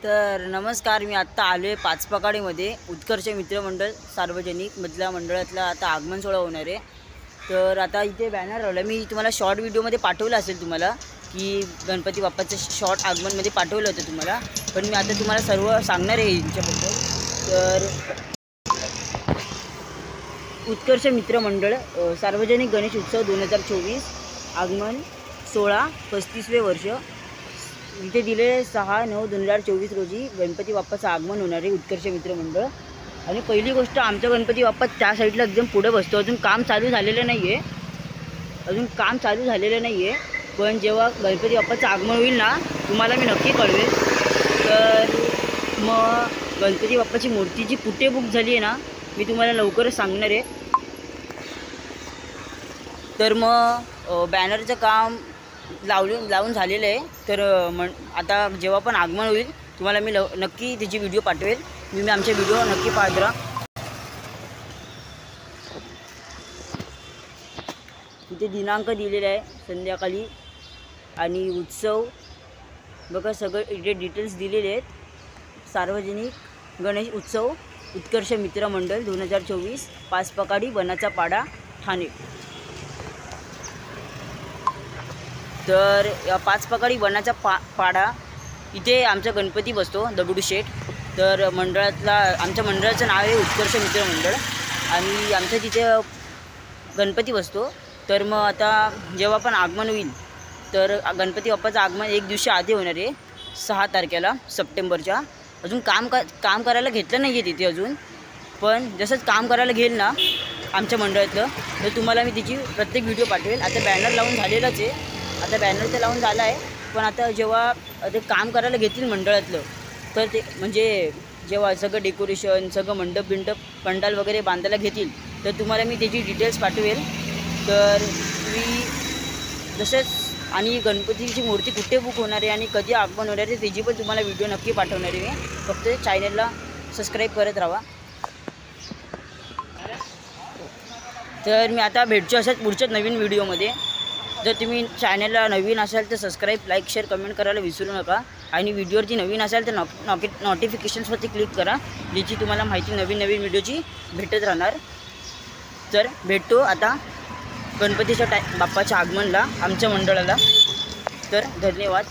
तर नमस्कार, मी आत्ता आलो आहे पाचपकाडीमध्ये उत्कर्ष मित्रमंडळ सार्वजनिक मधल्या मंडळातला आता आगमन सोहळा होणार आहे। तर आता इथे बॅनर लावला, मी तुम्हाला शॉर्ट व्हिडिओमध्ये पाठवलं असेल तुम्हाला की गणपती बाप्पाचं शॉर्ट आगमनमध्ये पाठवलं होतं तुम्हाला, पण मी आता तुम्हाला सर्व सांगणार आहे यांच्याबद्दल। तर उत्कर्ष मित्रमंडळ सार्वजनिक गणेश उत्सव 2024 आगमन सोहळा 35वे वर्ष। इथे दिले 6/9/2024 रोजी गणपती बाप्पाचं आगमन होणार आहे उत्कर्ष मित्रमंडळ। आणि पहिली गोष्ट, आमचा गणपती बाप्पा त्या साईडला एकदम पुढे बसतो, अजून काम चालू झालेलं नाही आहे, पण जेव्हा गणपती बाप्पाचं आगमन होईल ना तुम्हाला मी नक्की कळवेल। तर मग गणपती बाप्पाची मूर्ती कुठे बुक झाली आहे ना मी तुम्हाला लवकरच सांगणार आहे। तर मग बॅनरचं काम लावून झालेलं आहे। तर आता जेव्हा पण आगमन होईल तुम्हाला मी नक्की त्याची व्हिडिओ पाठवेल। मी आमचे व्हिडिओ नक्की पाहत राहा। इथे दिनांक दिलेला आहे संध्याकाळी, आणि उत्सव बघा सगळं इथे डिटेल्स दिलेले आहेत। सार्वजनिक गणेश उत्सव उत्कर्ष मित्रमंडळ 2024 पाचपकाडी वनाचा पाडा ठाणे। तर या पाचपकाडी वनाचा पाडा इथे आमचा गणपती बसतो दगडूशेठ। तर आमच्या मंडळाचं नाव आहे उत्कर्ष मित्रमंडळ, आणि आमच्या तिथे गणपती बसतो। तर मग आता जेव्हा पण आगमन होईल तर गणपती बाप्पाचं आगमन एक दिवशी आधी होणार आहे 6 तारखेला सप्टेंबरच्या। अजून काम करायला घेतलं नाही आहे तिथे अजून, पण जसंच काम करायला घेईल ना आमच्या मंडळातलं तर तुम्हाला मी तिची प्रत्येक व्हिडिओ पाठवेल। आता बॅनर लावून झालेलंच आहे, आता बॅनर तर लावून झाला आहे, पण आता जेव्हा ते काम करायला घेतील मंडळातलं तर ते म्हणजे जेव्हा सगळं डेकोरेशन सगळं पंडाल वगैरे बांधायला घेतील तर तुम्हाला मी त्याची डिटेल्स पाठवेल। तर मी तसेच आणि गणपतीची मूर्ती कुठे बुक होणार आहे आणि कधी आगमन होणार आहे त्याची पण तुम्हाला व्हिडिओ नक्की पाठवणार आहे मी। फक्त चॅनलला सबस्क्राईब करत राहा। तर मी आता भेटतो असंच पुढच्या नवीन व्हिडिओमध्ये। जर तुम्ही चॅनलला नवीन असाल तर सबस्क्राईब, लाईक, शेअर, कमेंट करायला विसरू नका। आणि व्हिडिओवरती नवीन असाल तर नोटिफिकेशन्सवरती क्लिक करा, ज्याची तुम्हाला माहिती नवीन व्हिडिओची भेटत राहणार। तर भेटतो आता गणपतीच्या बाप्पाच्या आगमनला आमच्या मंडळाला। तर धन्यवाद।